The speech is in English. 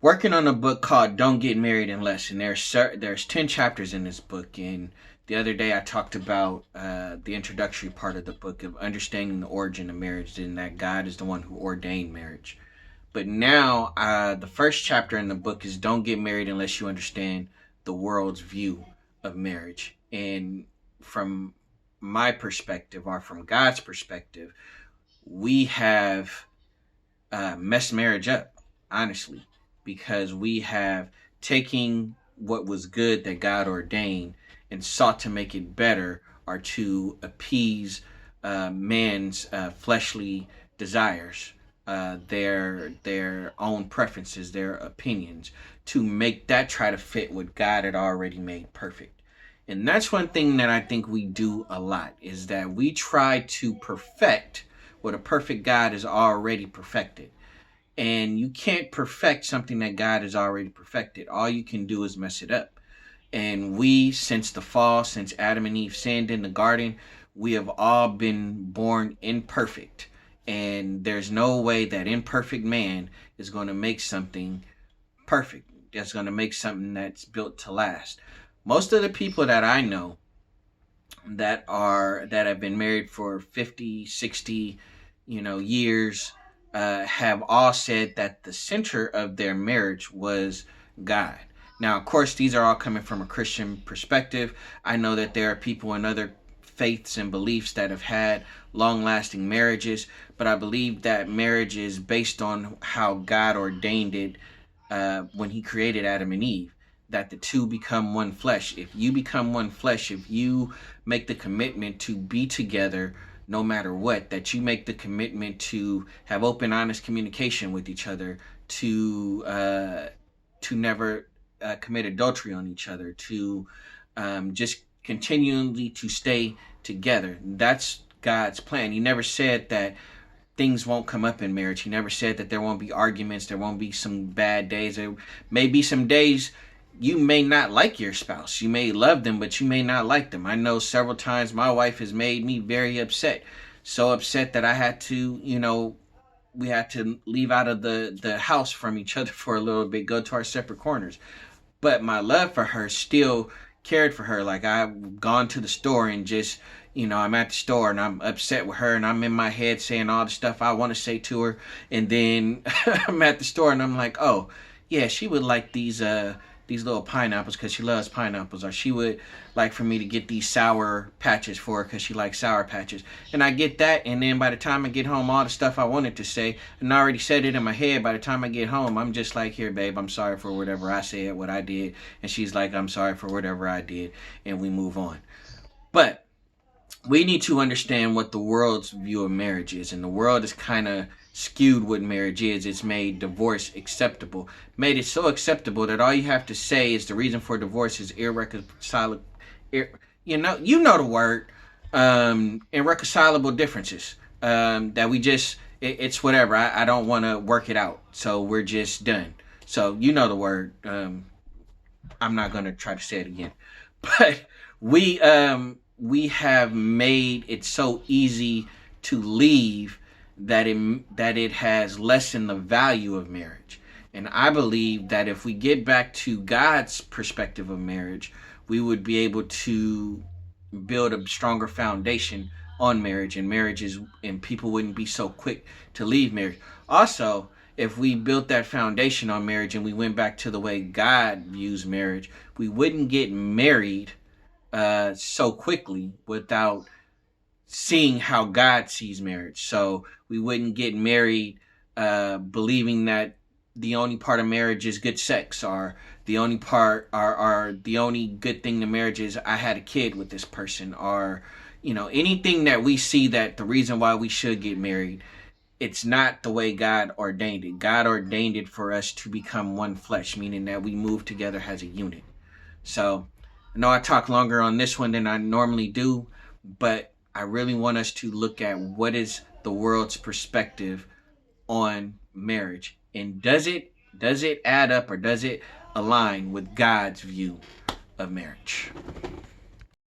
working on a book called "Don't Get Married Unless," and there's 10 chapters in this book. And the other day I talked about the introductory part of the book of understanding the origin of marriage, and that God is the one who ordained marriage. But now, the first chapter in the book is "Don't Get Married Unless You Understand the World's View of Marriage." And from my perspective, or from God's perspective, we have messed marriage up, honestly, because we have taken what was good that God ordained and sought to make it better or to appease man's fleshly desires, their own preferences, their opinions, to make that try to fit what God had already made perfect. And that's one thing that I think we do a lot, is that we try to perfect what a perfect God has already perfected. And you can't perfect something that God has already perfected. All you can do is mess it up. And we, since the fall, since Adam and Eve sinned in the garden, we have all been born imperfect. And there's no way that imperfect man is going to make something perfect. That's going to make something that's built to last. Most of the people that I know that have been married for 50, 60, years, have all said that the center of their marriage was God. Now, of course, these are all coming from a Christian perspective. I know that there are people in other faiths and beliefs that have had long lasting marriages, but I believe that marriage is based on how God ordained it when He created Adam and Eve. That the two become one flesh. If you become one flesh, if you make the commitment to be together no matter what, that you make the commitment to have open, honest communication with each other, to never commit adultery on each other, to just continually to stay together. That's God's plan. He never said that things won't come up in marriage. He never said that there won't be arguments, there won't be some bad days. There may be some days you may not like your spouse. You may love them, but you may not like them. I know several times my wife has made me very upset. So upset that I had to, we had to leave out of the house from each other for a little bit, go to our separate corners. But my love for her still cared for her. Like, I've gone to the store and just, I'm at the store and I'm upset with her and I'm in my head saying all the stuff I want to say to her. And then I'm at the store and I'm like, oh, yeah, she would like these little pineapples because she loves pineapples, or she would like for me to get these sour patches for her because she likes sour patches. And I get that, and then by the time I get home, all the stuff I wanted to say, and I already said it in my head. By the time I get home, I'm just like, here, babe, I'm sorry for whatever I said, what I did. And she's like, I'm sorry for whatever I did, and we move on. But we need to understand what the world's view of marriage is, and the world is kind of skewed what marriage is. It's made divorce acceptable, made it so acceptable that all you have to say is the reason for divorce is irreconcilable. You know the word, irreconcilable differences. That we just it's whatever. I don't want to work it out, so we're just done. So you know the word. I'm not gonna try to say it again, but we have made it so easy to leave that it has lessened the value of marriage. And I believe that if we get back to God's perspective of marriage, we would be able to build a stronger foundation on marriage, and marriages, and people wouldn't be so quick to leave marriage. Also, if we built that foundation on marriage and we went back to the way God views marriage, we wouldn't get married so quickly without seeing how God sees marriage. So we wouldn't get married believing that the only part of marriage is good sex, or the only part, or the only good thing to marriage is I had a kid with this person, or anything that we see that the reason why we should get married. It's not the way God ordained it. God ordained it for us to become one flesh, meaning that we move together as a unit. So I know I talk longer on this one than I normally do, but I really want us to look at what is the world's perspective on marriage, and does it add up, or does it align with God's view of marriage?